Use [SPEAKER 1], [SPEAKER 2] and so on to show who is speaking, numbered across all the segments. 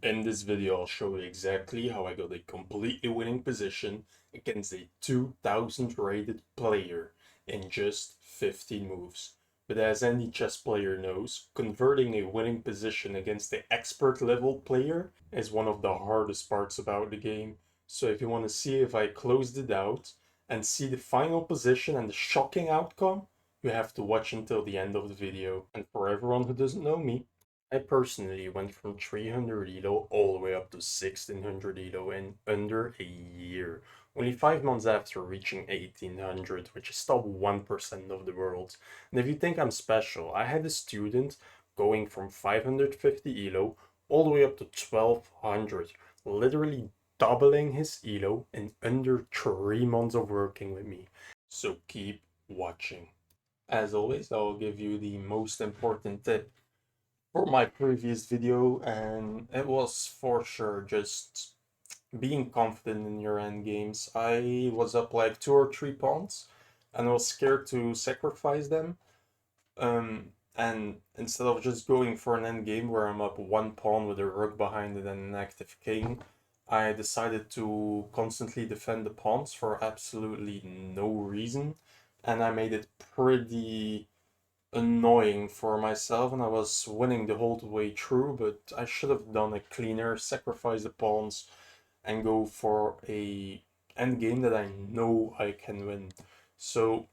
[SPEAKER 1] In this video, I'll show you exactly how I got a completely winning position against a 2000 rated player in just 15 moves. But as any chess player knows, converting a winning position against the expert level player is one of the hardest parts about the game. So if you want to see if I closed it out and see the final position and the shocking outcome, you have to watch until the end of the video. And for everyone who doesn't know me, I personally went from 300 elo all the way up to 1600 elo in under a year. Only 5 months after reaching 1800, which is top 1% of the world. And if you think I'm special, I had a student going from 550 elo all the way up to 1200, literally doubling his elo in under 3 months of working with me. So keep watching. As always, I will give you the most important tip for my previous video, and it was for sure just being confident in your end games. I was up like 2 or 3 pawns and I was scared to sacrifice them. And instead of just going for an end game where I'm up 1 pawn with a rook behind it and an active king, I decided to constantly defend the pawns for absolutely no reason, and I made it pretty annoying for myself, and I was winning the whole way through, but I should have done a cleaner, sacrifice the pawns, and go for a end game that I know I can win. So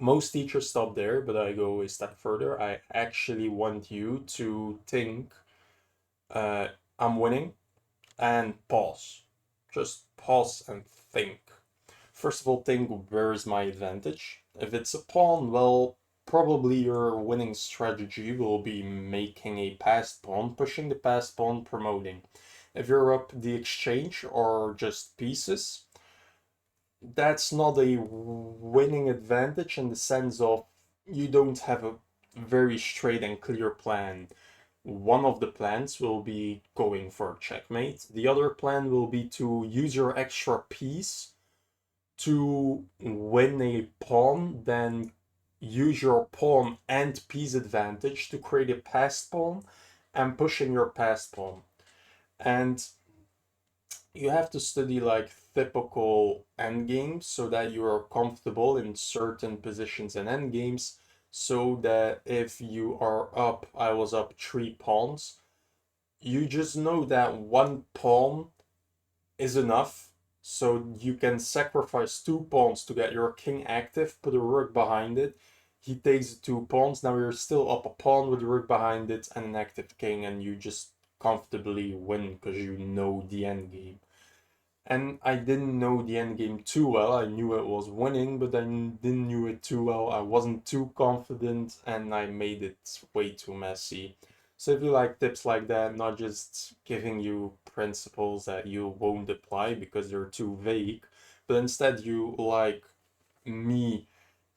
[SPEAKER 1] most teachers stop there, but I go a step further. I actually want you to think uh, I'm winning and pause. Just pause and think. First of all, think, where is my advantage? If it's a pawn, well, probably your winning strategy will be making a passed pawn, pushing the passed pawn, promoting. If you're up the exchange or just pieces, that's not a winning advantage in the sense of you don't have a very straight and clear plan. One of the plans will be going for checkmate. The other plan will be to use your extra piece to win a pawn, then use your pawn and piece advantage to create a passed pawn and pushing your passed pawn. And you have to study like typical endgames so that you are comfortable in certain positions and endgames, so that if you are up, I was up 3 pawns, you just know that 1 pawn is enough, so you can sacrifice 2 pawns to get your king active, put a rook behind it. He takes the 2 pawns. Now you're still up a pawn with a rook behind it and an active king, and you just comfortably win because you know the end game. And I didn't know the end game too well. I knew it was winning, but I didn't knew it too well. I wasn't too confident, and I made it way too messy. So if you like tips like that, not just giving you principles that you won't apply because they're too vague, but instead you like me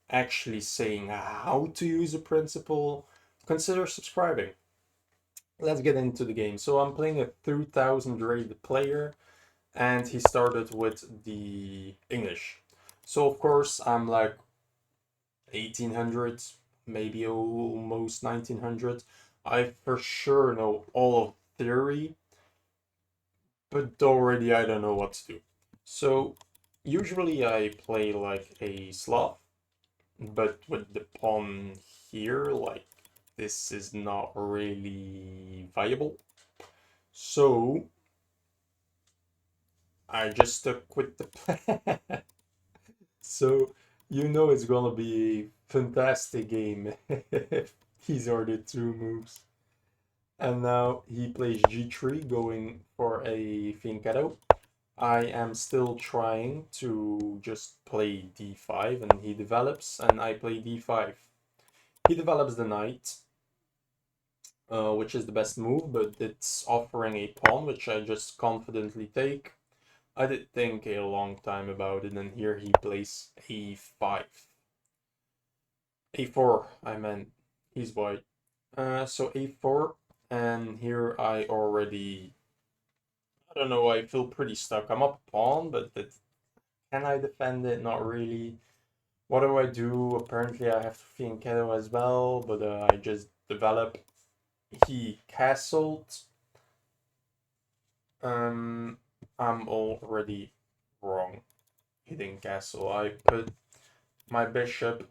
[SPEAKER 1] actually saying how to use a principle, consider subscribing. Let's get into the game. So I'm playing a 2000 rated player, and he started with the English. So of course I'm like 1800, maybe almost 1900. I for sure know all of theory, but already I don't know what to do. So usually I play like a Slav, but with the pawn here, like this is not really viable. So I just stuck with the plan. So you know it's gonna be a fantastic game if these are the 2 moves. And now he plays g3, going for a fianchetto. I am still trying to just play d5, and he develops, and I play d5. He develops the knight, which is the best move, but it's offering a pawn, which I just confidently take. I did think a long time about it, and here he plays a5. a4, I meant. He's white. So a4, and here I already, I don't know, I feel pretty stuck. I'm up a pawn, but can I defend it? Not really. What do I do? Apparently I have to fianchetto as well, but I just develop. He castled, Um, I'm already wrong. Hitting castle. I put my bishop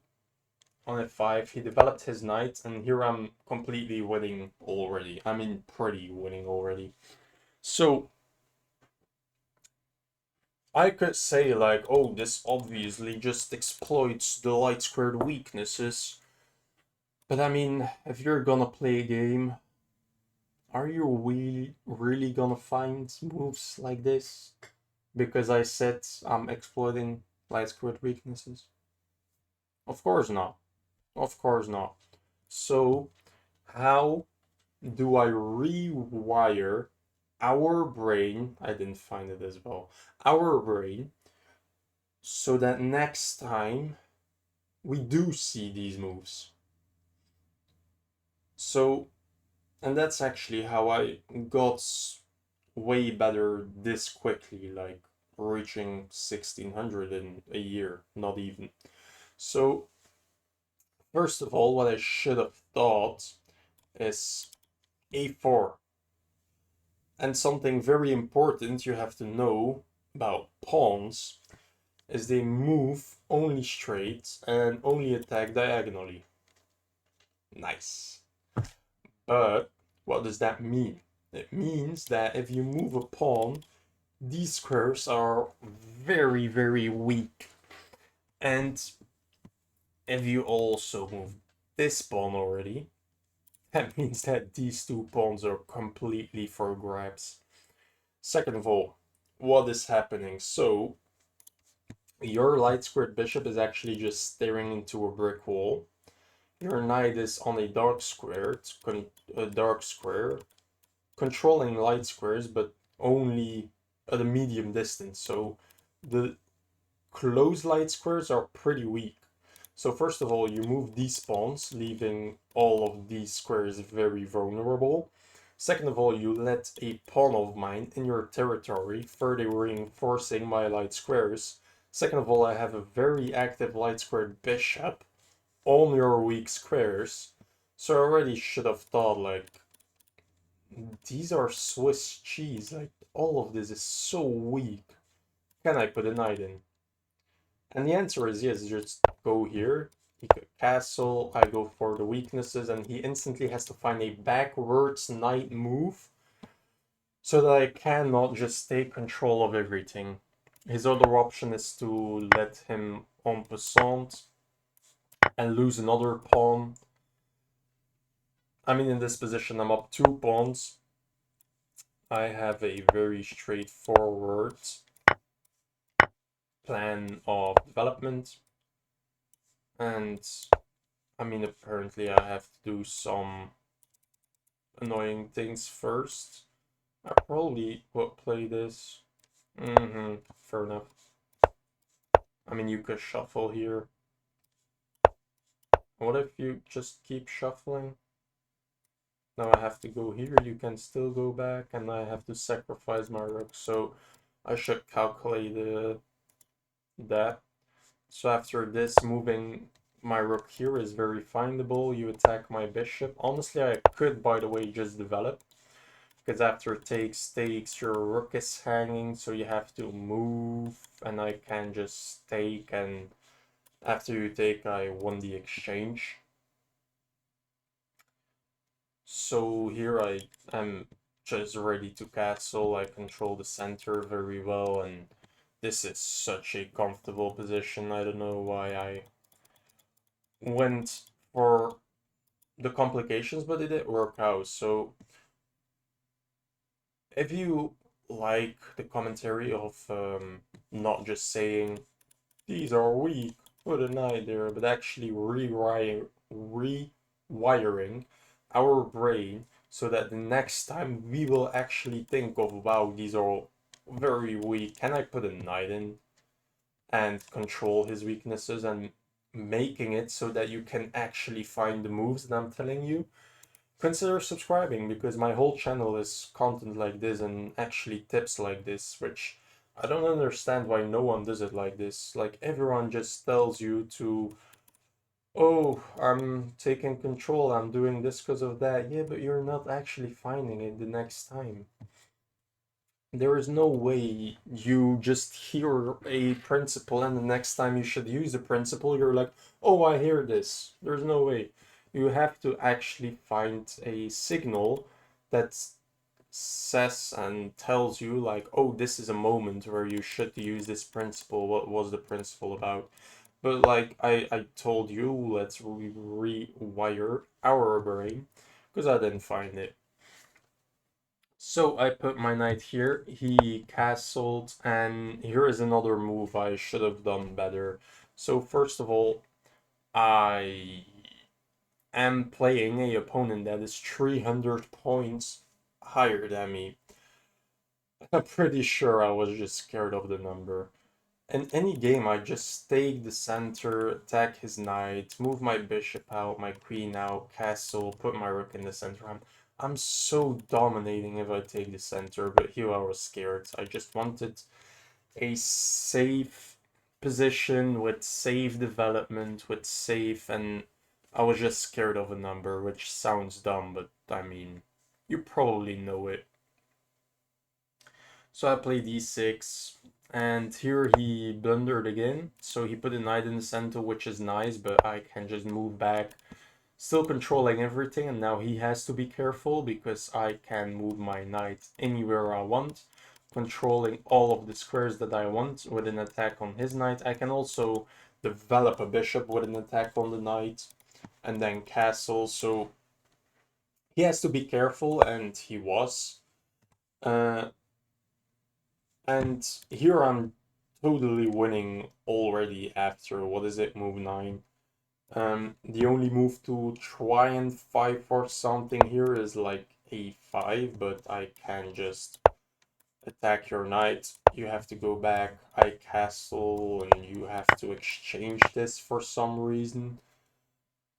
[SPEAKER 1] on f5. He developed his knight, and here I'm completely winning already. I mean, pretty winning already. So I could say like, oh, this obviously just exploits the light squared weaknesses. But I mean, if you're gonna play a game, are you really gonna find moves like this? Because I said I'm exploiting light squared weaknesses? Of course not. Of course not. So, how do I rewire our brain? I didn't find it as well. Our brain, so that next time we do see these moves. So, and that's actually how I got way better this quickly, like reaching 1600 in a year, not even. So, first of all, what I should have thought is a4. And something very important you have to know about pawns is they move only straight and only attack diagonally. Nice. But what does that mean? It means that if you move a pawn, these squares are very, very weak. And if you also move this pawn already, that means that these two pawns are completely for grabs. Second of all, what is happening? So, your light squared bishop is actually just staring into a brick wall. Your knight is on a dark square, controlling light squares, but only at a medium distance. So the close light squares are pretty weak. So first of all, you move these pawns, leaving all of these squares very vulnerable. Second of all, you let a pawn of mine in your territory, further reinforcing my light squares. Second of all, I have a very active light squared bishop on your weak squares. So I already should have thought, like, these are Swiss cheese. Like, all of this is so weak. Can I put a knight in? And the answer is yes, just go here. He could castle, I go for the weaknesses, and he instantly has to find a backwards knight move so that I cannot just take control of everything. His other option is to let him en passant and lose another pawn. I mean, in this position, I'm up 2 pawns. I have a very straightforward plan of development. And I mean, apparently I have to do some annoying things first. I probably would play this. Fair enough. I mean, you could shuffle here. What if you just keep shuffling? Now I have to go here, you can still go back, and I have to sacrifice my rook, so I should calculate that. So after this, moving my rook here is very findable. You attack my bishop. Honestly, I could, by the way, just develop. Because after takes, your rook is hanging, so you have to move. And I can just take, and after you take, I won the exchange. So here I am just ready to castle. I control the center very well, and this is such a comfortable position. I don't know why I went for the complications, but it did work out. So if you like the commentary of not just saying these are weak, put a knight there, but actually rewiring our brain so that the next time we will actually think of, wow, these are very weak. Can I put a knight in and control his weaknesses and making it so that you can actually find the moves that I'm telling you? Consider subscribing because my whole channel is content like this and actually tips like this, which I don't understand why no one does it like this. Like everyone just tells you to, oh, I'm taking control, I'm doing this because of that. Yeah, but you're not actually finding it the next time. There is no way you just hear a principle and the next time you should use the principle, you're like, oh, I hear this. There's no way. You have to actually find a signal that says and tells you, like, oh, this is a moment where you should use this principle. What was the principle about? But like I told you, let's rewire our brain because I didn't find it. So I put my knight here, he castled, and here is another move I should have done better. So first of all, I am playing a opponent that is 300 points higher than me. I'm pretty sure I was just scared of the number. In any game, I just take the center, attack his knight, move my bishop out, my queen out, castle, put my rook in the center. I'm so dominating if I take the center, but here I was scared. I just wanted a safe position with safe development, with safe, and I was just scared of a number, which sounds dumb, but I mean, you probably know it. So I played d6, and here he blundered again. So he put a knight in the center, which is nice, but I can just move back, still controlling everything. And now he has to be careful because I can move my knight anywhere I want, controlling all of the squares that I want with an attack on his knight. I can also develop a bishop with an attack on the knight, and then castle. So he has to be careful, and he was. Uh, And here I'm totally winning already after, what is it, move 9. The only move to try and fight for something here is like a5, but I can just attack your knight. You have to go back, I castle, and you have to exchange this for some reason.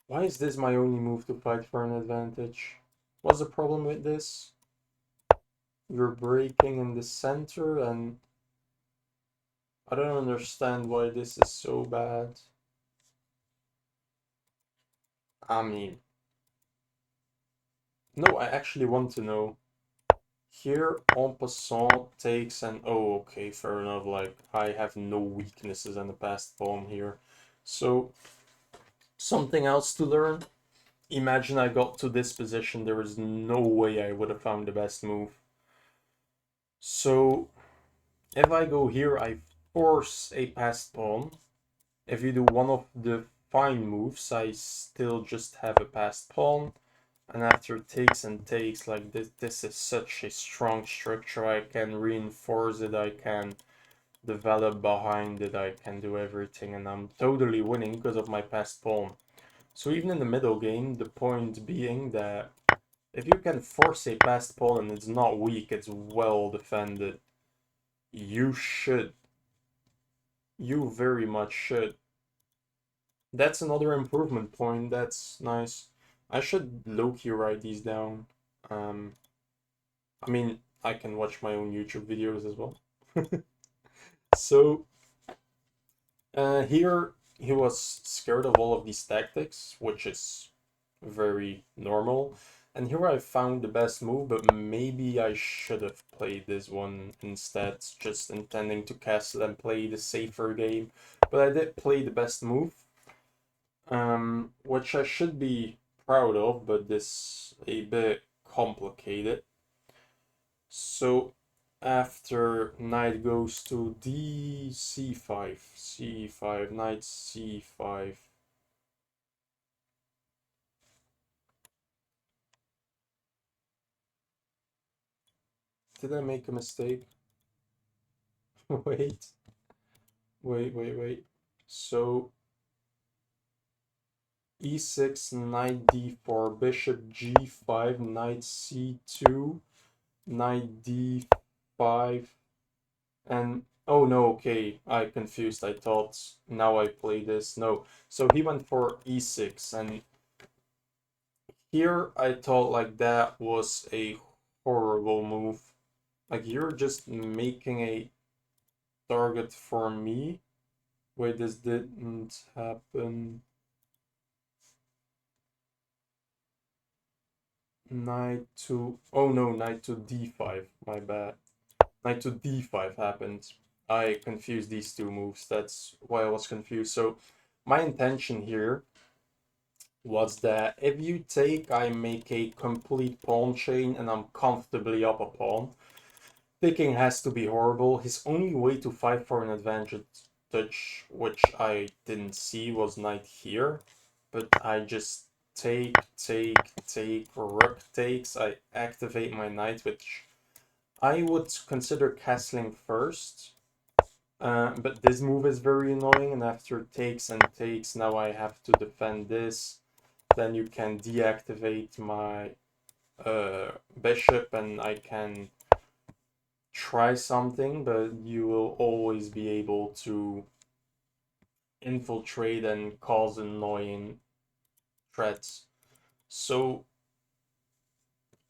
[SPEAKER 1] Why is this my only move to fight for an advantage? What's the problem with this? You're breaking in the center and I don't understand why this is so bad. I mean, no, I actually want to know. Here, en passant takes an... Oh, okay, fair enough. Like, I have no weaknesses in the past pawn here. So, something else to learn. Imagine I got to this position. There is no way I would have found the best move. So, if I go here, I force a passed pawn. If you do one of the fine moves, I still just have a passed pawn. And after takes and takes, like this is such a strong structure. I can reinforce it, I can develop behind it, I can do everything, and I'm totally winning because of my passed pawn. So even in the middle game, the point being that if you can force a passed pawn and it's not weak, it's well defended, you should. You very much should. That's another improvement point. That's nice. I should low-key write these down. Um, I mean, I can watch my own YouTube videos as well. So, here he was scared of all of these tactics, which is very normal. And here I found the best move, but maybe I should have played this one instead, just intending to castle and play the safer game. But I did play the best move, which I should be proud of, but this a bit complicated. So after knight goes to d c5, c5, knight c5. Did I make a mistake? Wait, wait. So e6, knight d4, bishop g5, knight c2, knight d5, and oh no, okay, I confused. I thought now I play this. No, so he went for e6, and here I thought like that was a horrible move. Like you're just making a target for me. Wait, this didn't happen. Knight to... Oh no, knight to d5. My bad. knight to d5 happened. I confused these two moves. That's why I was confused. So my intention here was that if you take, I make a complete pawn chain and I'm comfortably up a pawn. Taking has to be horrible. His only way to fight for an advantage, which I didn't see, was knight here. But I just take, rook takes. I activate my knight, which I would consider castling first. But this move is very annoying, and after takes and takes, now I have to defend this. Then you can deactivate my bishop, and I can try something, but you will always be able to infiltrate and cause annoying threats. So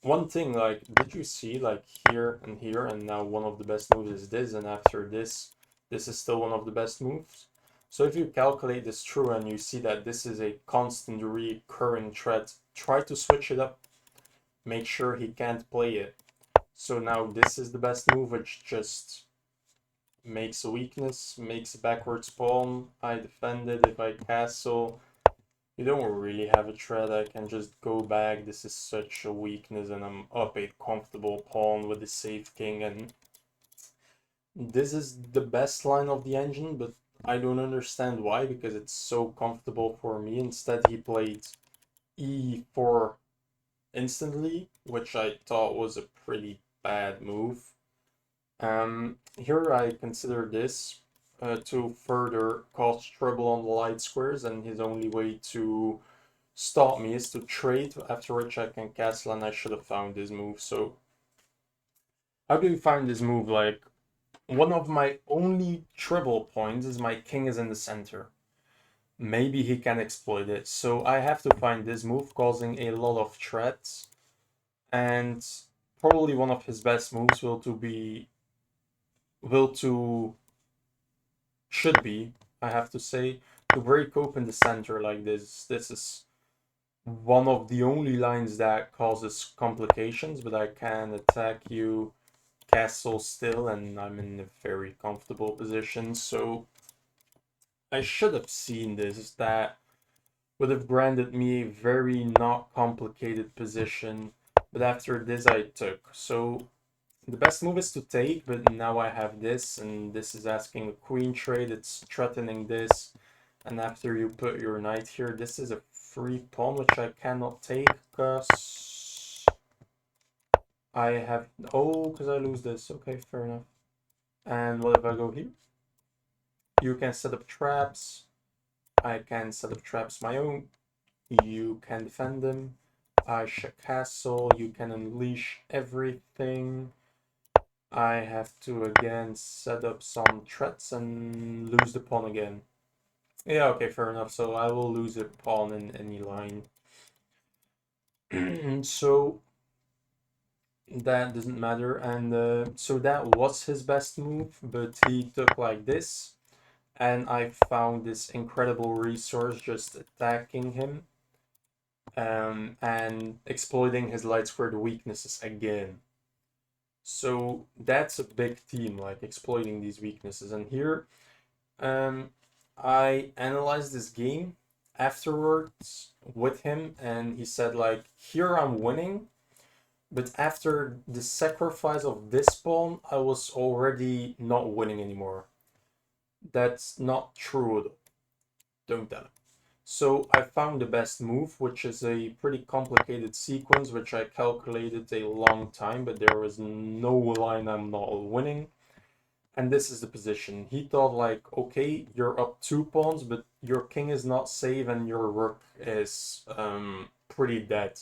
[SPEAKER 1] one thing, like, did you see, like, here and here, and now one of the best moves is this, and after this, this is still one of the best moves? So if you calculate this true and you see that this is a constant recurring threat, try to switch it up. Make sure he can't play it. So now this is the best move, which just makes a weakness, makes a backward pawn. I defend it. If I castle, you don't really have a threat. I can just go back. This is such a weakness, and I'm up a comfortable pawn with a safe king, and this is the best line of the engine, but I don't understand why, because it's so comfortable for me. Instead, he played e4 instantly, which I thought was a pretty bad move. Here I consider this to further cause trouble on the light squares, and his only way to stop me is to trade, after which I can castle, and I should have found this move. So how do you find this move? Like, one of my only trouble points is my king is in the center. Maybe he can exploit it. So I have to find this move, causing a lot of threats. And probably one of his best moves should be, I have to say, to break open the center like this. This is one of the only lines that causes complications, but I can attack you, castle still, and I'm in a very comfortable position. So I should have seen this. That would have granted me a very not complicated position, but after this I took. So the best move is to take, but now I have this, and this is asking a queen trade. It's threatening this, and after you put your knight here, this is a free pawn, which I cannot take, because I have... Oh, because I lose this. Okay, fair enough. And what if I go here? You can set up traps. I can set up traps my own. You can defend them. I should castle. You can unleash everything. I have to again set up some threats and lose the pawn again. Yeah, okay, fair enough. So I will lose a pawn in any line. So that doesn't matter. And so that was his best move, but he took like this. And I found this incredible resource just attacking him and exploiting his light squared weaknesses again. So that's a big theme, like exploiting these weaknesses. And here, I analyzed this game afterwards with him, and he said, like, here I'm winning, but after the sacrifice of this pawn, I was already not winning anymore. That's not true. Don't tell him. So I found the best move, which is a pretty complicated sequence, which I calculated a long time, but there was no line I'm not winning. And this is the position. He thought, like, okay, you're up 2 pawns, but your king is not safe and your rook is pretty dead.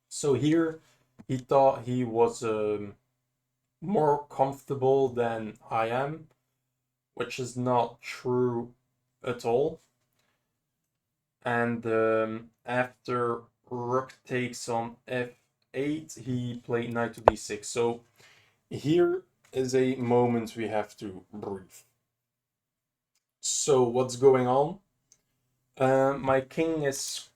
[SPEAKER 1] So here he thought he was more comfortable than I am, which is not true at all. And after rook takes on f8, he played knight to d6. So here is a moment we have to breathe. So what's going on? My king is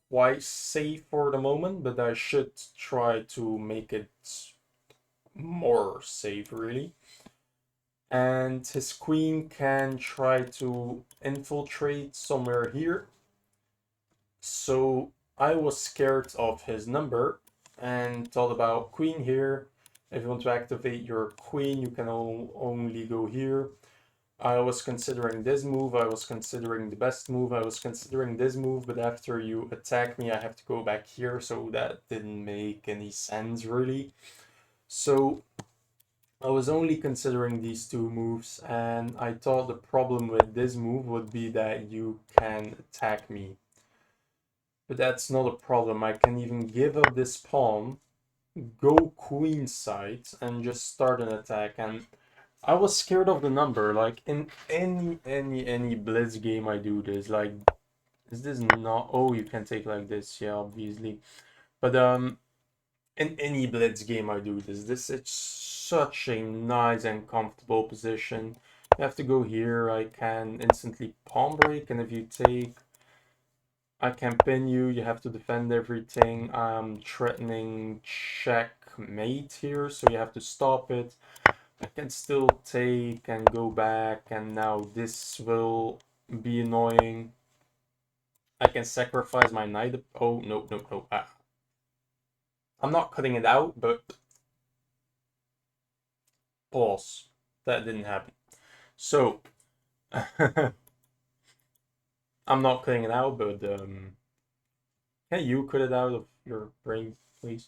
[SPEAKER 1] quite safe for the moment, but I should try to make it more or save really. And his queen can try to infiltrate somewhere here. So I was scared of his number and thought about queen here. If you want to activate your queen, you can only go here. I was considering this move, I was considering the best move, I was considering this move, but after you attack me, I have to go back here, so that didn't make any sense really. So I was only considering these two moves, and I thought the problem with this move would be that you can attack me. But that's not a problem. I can even give up this pawn, go queenside, and just start an attack. And I was scared of the number. Like in any blitz game, I do this. Like, is this not? Oh, you can take like this. Yeah, obviously. But in any blitz game, I do this. This is such a nice and comfortable position. You have to go here. I can instantly pawn break, and if you take, I can pin you. You have to defend everything. I'm threatening checkmate here, so you have to stop it. I can still take and go back, and now this will be annoying. I can sacrifice my knight. Oh, no, no, no. I'm not cutting it out, but pause. That didn't happen. So, I'm not cutting it out, but can you cut it out of your brain, please?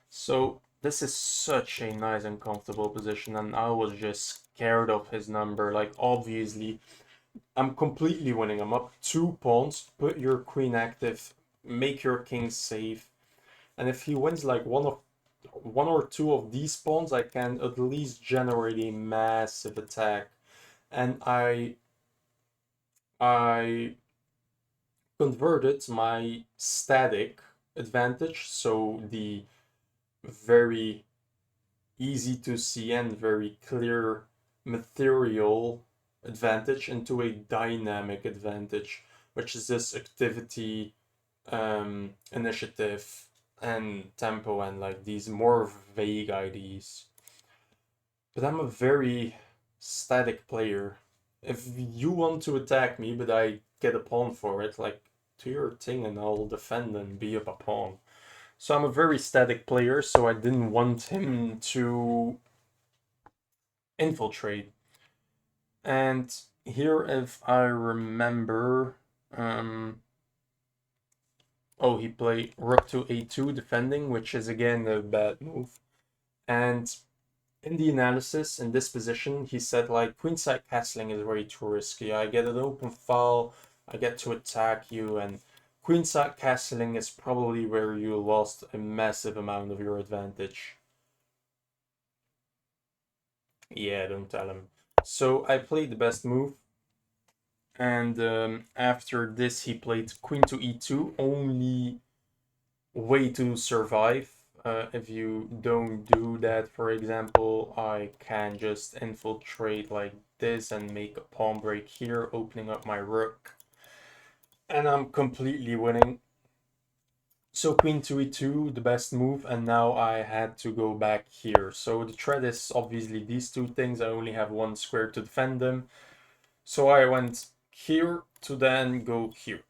[SPEAKER 1] So, this is such a nice and comfortable position, and I was just scared of his number. Like, obviously, I'm completely winning. I'm up 2 pawns. Put your queen active, make your king safe, and if he wins like one or two of these pawns, I can at least generate a massive attack. And I converted my static advantage, so the very easy to see and very clear material advantage, into a dynamic advantage, which is this activity, initiative, and tempo, and like these more vague IDs. But I'm a very static player. If you want to attack me, but I get a pawn for it, like, do your thing and I'll defend and be up a pawn. So I'm a very static player, so I didn't want him to infiltrate. And here, if I remember, oh, he played rook to a2 defending, which is again a bad move. And in the analysis, in this position, he said like queenside castling is way too risky. I get an open file, I get to attack you, and queenside castling is probably where you lost a massive amount of your advantage. Yeah, don't tell him. So I played the best move, and after this he played queen to e2, only way to survive. If you don't do that, for example, I can just infiltrate like this and make a pawn break here, opening up my rook. And I'm completely winning. So queen to e2, the best move, and now I had to go back here. So the threat is obviously these two things. I only have one square to defend them. So I went here to then go here.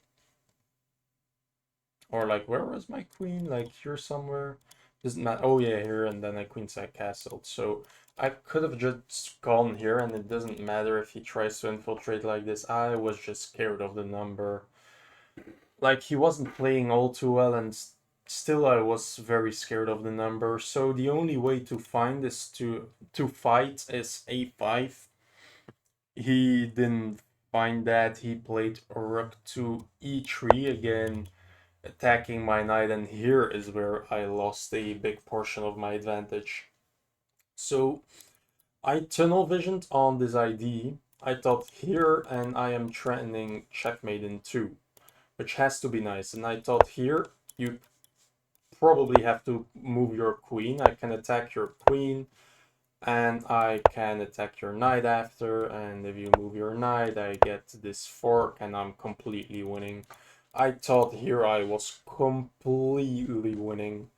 [SPEAKER 1] Or like, where was my queen? Like here somewhere? Doesn't matter. Oh yeah, here, and then I queenside castled. So I could have just gone here, and it doesn't matter if he tries to infiltrate like this. I was just scared of the number. Like, he wasn't playing all too well, and still I was very scared of the number. So the only way to find is to fight is a5. He didn't find that. He played rook to e3 again, attacking my knight, and here is where I lost a big portion of my advantage. So I tunnel visioned on this ID. I thought here, and I am threatening checkmate in 2, which has to be nice. And I thought here, you probably have to move your queen. I can attack your queen, and I can attack your knight after, and if you move your knight, I get this fork, and I'm completely winning. I thought here I was completely winning,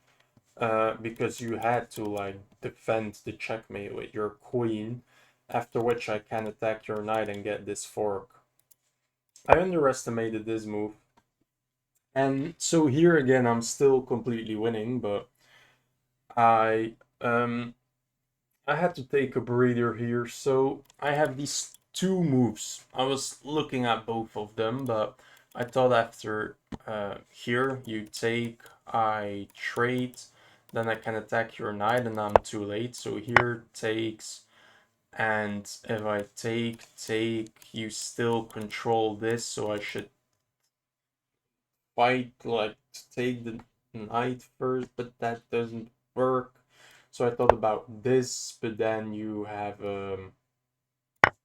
[SPEAKER 1] because you had to like defend the checkmate with your queen, after which I can attack your knight and get this fork. I underestimated this move. And so here again, I'm still completely winning, but I um I had to take a breather here. So I have these two moves. I was looking at both of them, but I thought after here you take, I trade, then I can attack your knight, and I'm too late. So here takes, and if I take, you still control this, so I should fight, like, to take the knight first, but that doesn't work. So I thought about this, but then you have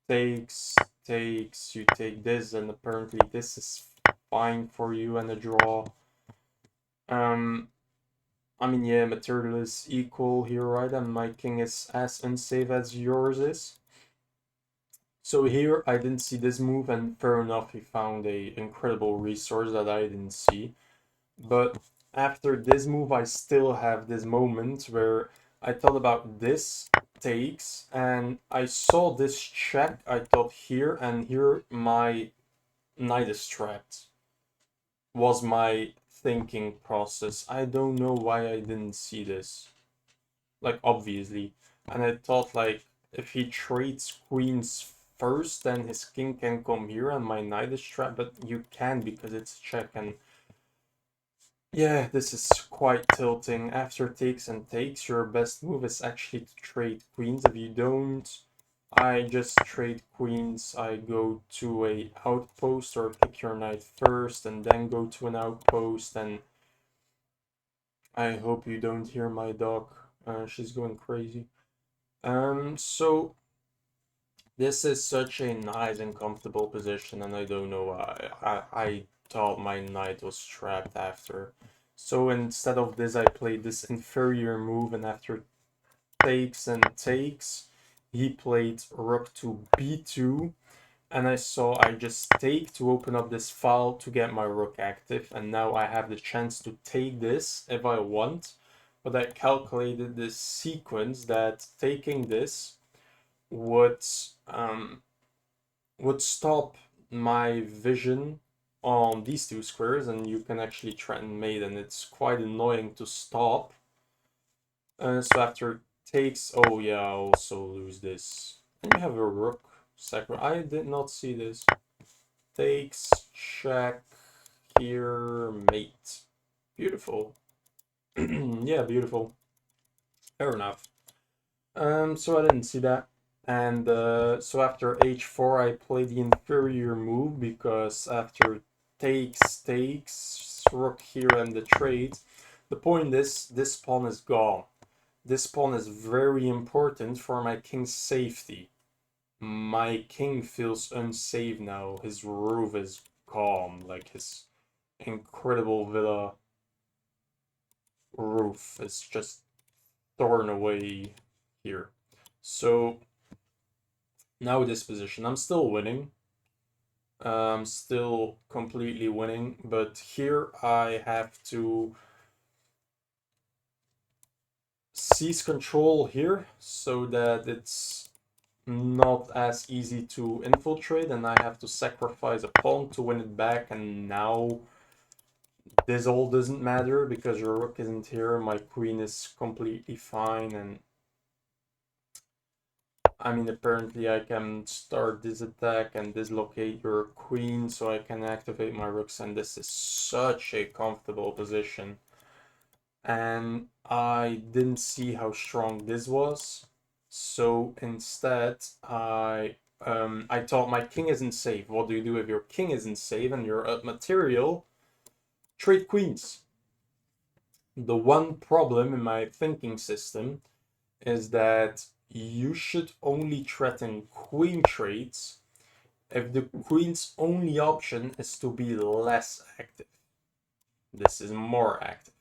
[SPEAKER 1] takes, you take this, and apparently this is fine for you and a draw. I mean, yeah, material is equal here, right? And my king is as unsafe as yours is. So here I didn't see this move, and fair enough, he found a incredible resource that I didn't see. But after this move, I still have this moment where I thought about this takes, and I saw this check, I thought here, and here my knight is trapped, was my thinking process. I don't know why I didn't see this. Like, obviously. And I thought, like, if he trades queens first, then his king can come here and my knight is trapped, but you can because it's check. And yeah, this is quite tilting. After takes and takes, your best move is actually to trade queens. If you don't, I just trade queens. I go to a outpost or pick your knight first and then go to an outpost. And I hope you don't hear my dog. She's going crazy. So this is such a nice and comfortable position, and I don't know why. I thought my knight was trapped after. So instead of this, I played this inferior move, and after takes and takes, he played rook to b2, and I saw I just take to open up this file to get my rook active, and now I have the chance to take this if I want, but I calculated this sequence that taking this would would stop my vision on these two squares, and you can actually threaten mate, and it's quite annoying to stop. So after takes, oh yeah, I also lose this. And you have a rook sacri. I did not see this. Takes, check, here, mate. Beautiful. Yeah, beautiful. Fair enough. So I didn't see that. And so after h4, I play the inferior move because after takes, rook here and the trade, the point is this pawn is gone. This pawn is very important for my king's safety. My king feels unsafe now. His roof is gone, like his incredible villa roof is just torn away here. So now this position, I'm still winning. I'm still completely winning, but here I have to seize control here so that it's not as easy to infiltrate, and I have to sacrifice a pawn to win it back. And now this all doesn't matter because your rook isn't here, my queen is completely fine, and I mean, apparently I can start this attack and dislocate your queen so I can activate my rooks, and this is such a comfortable position. And I didn't see how strong this was, so instead I thought my king isn't safe. What do you do if your king isn't safe and you're up material? Trade queens. The one problem in my thinking system is that you should only threaten queen trades if the queen's only option is to be less active. This is more active.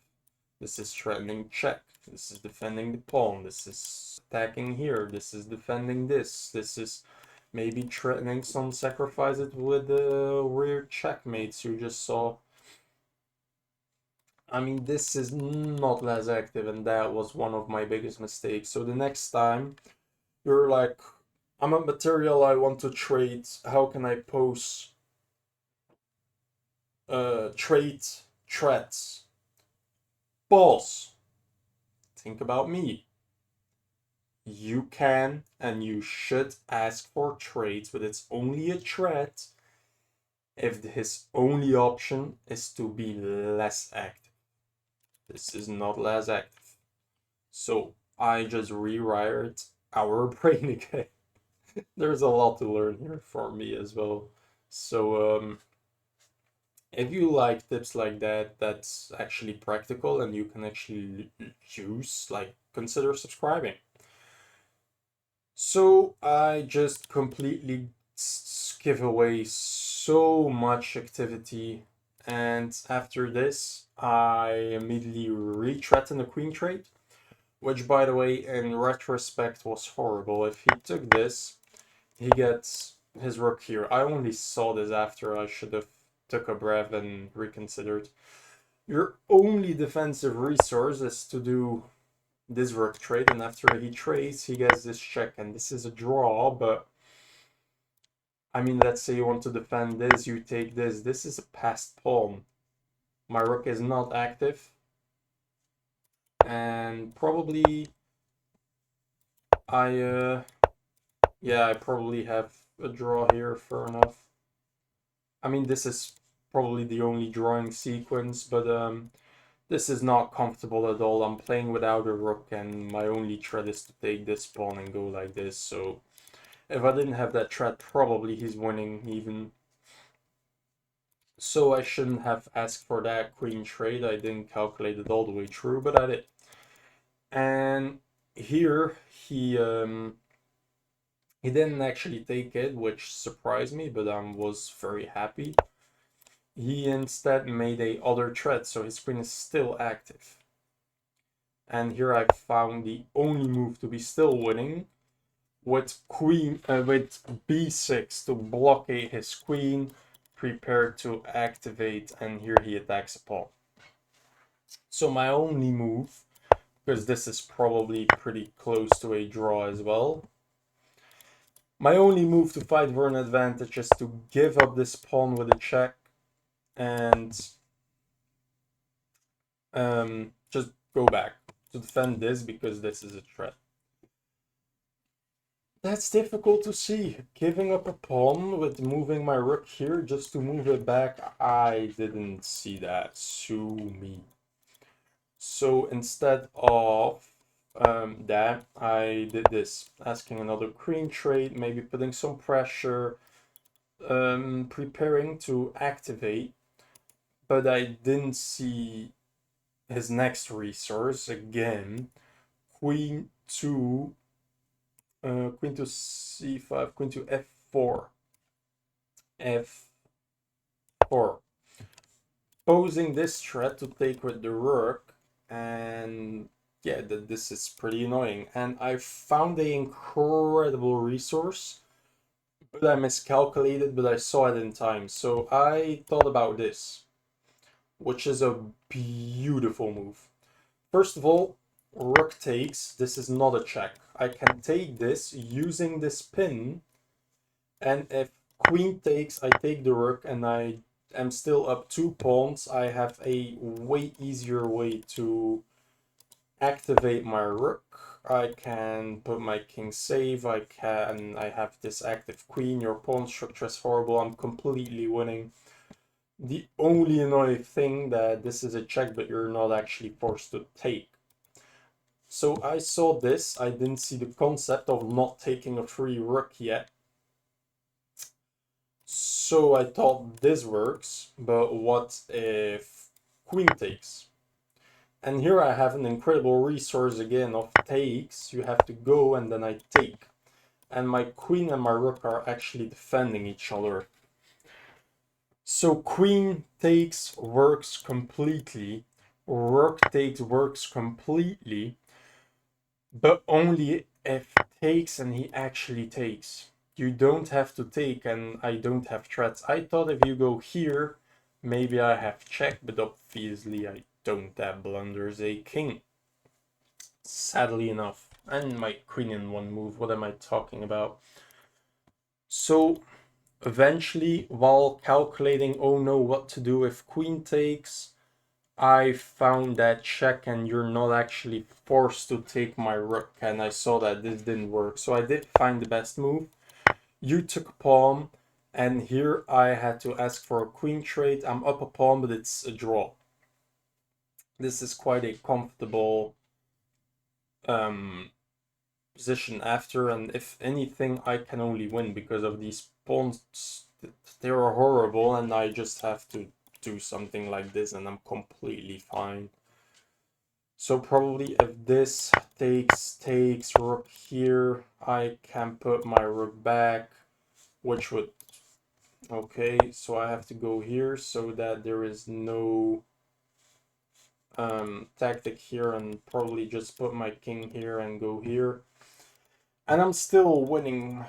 [SPEAKER 1] This is threatening check. This is defending the pawn. This is attacking here. This is defending this. This is maybe threatening some sacrifices with the weird checkmates you just saw. I mean, this is not less active, and that was one of my biggest mistakes. So the next time you're like, I'm a material I want to trade, how can I pose trade threats? Boss, think about me. You can and you should ask for trades, but it's only a threat if his only option is to be less active. This is not less active. So I just rewired our brain again. There's a lot to learn here for me as well. So if you like tips like that, that's actually practical and you can actually use, like, consider subscribing. So I just completely give away so much activity, and after this I immediately re-threatened the queen trade, which by the way in retrospect was horrible. If he took this, he gets his rook here. I only saw this after. I should have took a breath and reconsidered. Your only defensive resource is to do this rook trade, and after he trades, he gets this check, and this is a draw, but I mean, let's say you want to defend this, you take this. This is a passed pawn. My rook is not active, and probably I probably have a draw here, fair enough. I mean, this is probably the only drawing sequence, but this is not comfortable at all. I'm playing without a rook, and my only threat is to take this pawn and go like this. So if I didn't have that threat, probably he's winning even. So I shouldn't have asked for that queen trade. I didn't calculate it all the way through, but I did. And here he didn't actually take it, which surprised me, but I was very happy. He instead made a other threat, so his queen is still active. And here I found the only move to be still winning, with with b6 to blockade his queen, prepared to activate, and here he attacks a pawn. So my only move, because this is probably pretty close to a draw as well, my only move to fight for an advantage is to give up this pawn with a check and just go back to defend this because this is a threat. That's difficult to see. Giving up a pawn with moving my rook here just to move it back, I didn't see that. Sue me. So instead of that, I did this, asking another queen trade, maybe putting some pressure, preparing to activate, but I didn't see his next resource again. Queen to c5, queen to f4, f4, posing this threat to take with the rook, and yeah, this is pretty annoying. And I found an incredible resource, but I miscalculated, but I saw it in time. So I thought about this, which is a beautiful move. First of all, rook takes. This is not a check. I can take this using this pin, and if queen takes, I take the rook, and I am still up 2 pawns. I have a way easier way to activate my rook. I can put my king save. I have this active queen. Your pawn structure is horrible. I'm completely winning. The only annoying thing that this is a check, but you're not actually forced to take. So I saw this. I didn't see the concept of not taking a free rook yet. So I thought this works, but what if queen takes? And here I have an incredible resource again of takes. You have to go and then I take. And my queen and my rook are actually defending each other. So queen takes works completely. Rook takes works completely. But only if takes and he actually takes. You don't have to take and I don't have threats. I thought if you go here, maybe I have check, but obviously I don't. That blunders a king. Sadly enough. And my queen in one move. What am I talking about? So eventually, while calculating, oh no, what to do if queen takes, I found that check and you're not actually forced to take my rook, and I saw that this didn't work. So I did find the best move. You took a pawn, and here I had to ask for a queen trade. I'm up a pawn, but it's a draw. This is quite a comfortable position after, and if anything, I can only win because of these pawns. They're horrible, and I just have to do something like this, and I'm completely fine. So probably if this takes rook here, I can put my rook back, which would... Okay, so I have to go here so that there is no tactic here, and probably just put my king here and go here. And I'm still winning,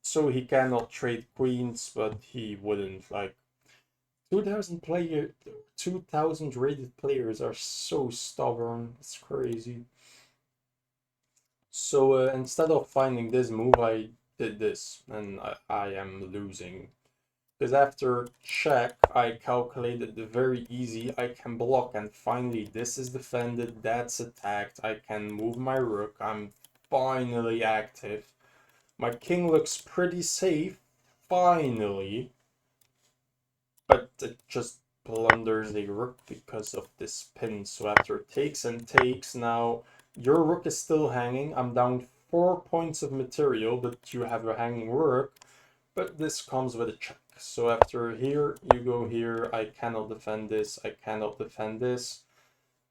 [SPEAKER 1] so he cannot trade queens, but he wouldn't. Like, 2,000 rated players are so stubborn. It's crazy. So instead of finding this move, I did this, and I am losing. Because after check, I calculated the very easy, I can block, and finally this is defended, that's attacked, I can move my rook, I'm finally active. My king looks pretty safe, finally, but it just blunders a rook because of this pin. So after takes and takes, now your rook is still hanging. I'm down 4 points of material, but you have a hanging rook, but this comes with a check. So after here, you go here, I cannot defend this, I cannot defend this.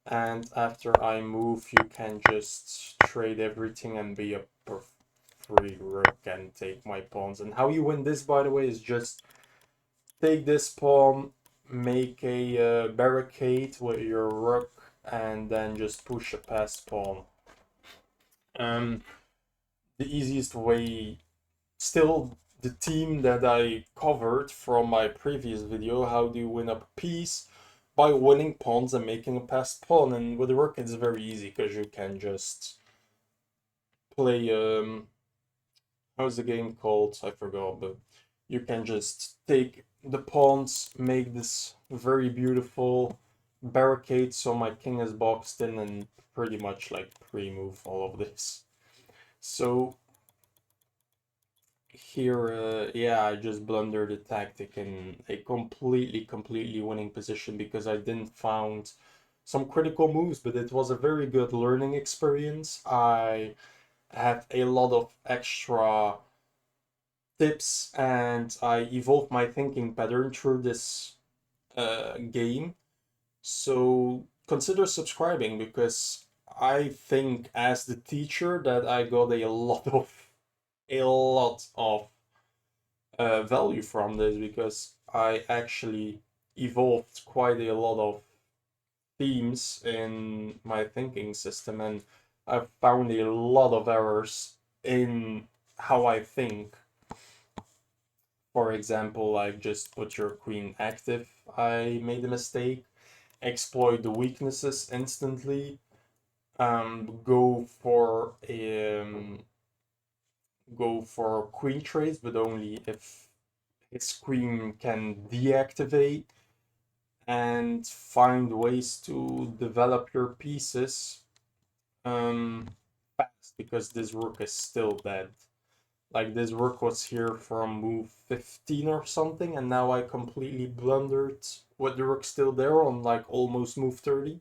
[SPEAKER 1] And after I move, you can just trade everything and be a free rook and take my pawns. And how you win this, by the way, is just take this pawn, make a barricade with your rook, and then just push a passed pawn. The easiest way, still the team that I covered from my previous video, how do you win up a piece, by winning pawns and making a passed pawn. And with the rook it's very easy because you can just play how's the game called? I forgot, but you can just take the pawns, make this very beautiful barricade so my king is boxed in, and pretty much like pre-move all of this. So here, yeah, I just blundered the tactic in a completely winning position because I didn't found some critical moves, but it was a very good learning experience. I had a lot of extra tips and I evolved my thinking pattern through this game. So consider subscribing because I think as the teacher that I got a lot of value from this because I actually evolved quite a lot of themes in my thinking system, and I've found a lot of errors in how I think. For example, like just put your queen active. I made a mistake. Exploit the weaknesses instantly. Go for queen trades, but only if his queen can deactivate, and find ways to develop your pieces fast because this rook is still dead. Like this rook was here from move 15 or something, and now I completely blundered with the rook still there on like almost move 30.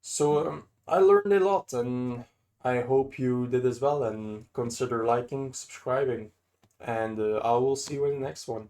[SPEAKER 1] So I learned a lot, and I hope you did as well, and consider liking, subscribing, and I will see you in the next one.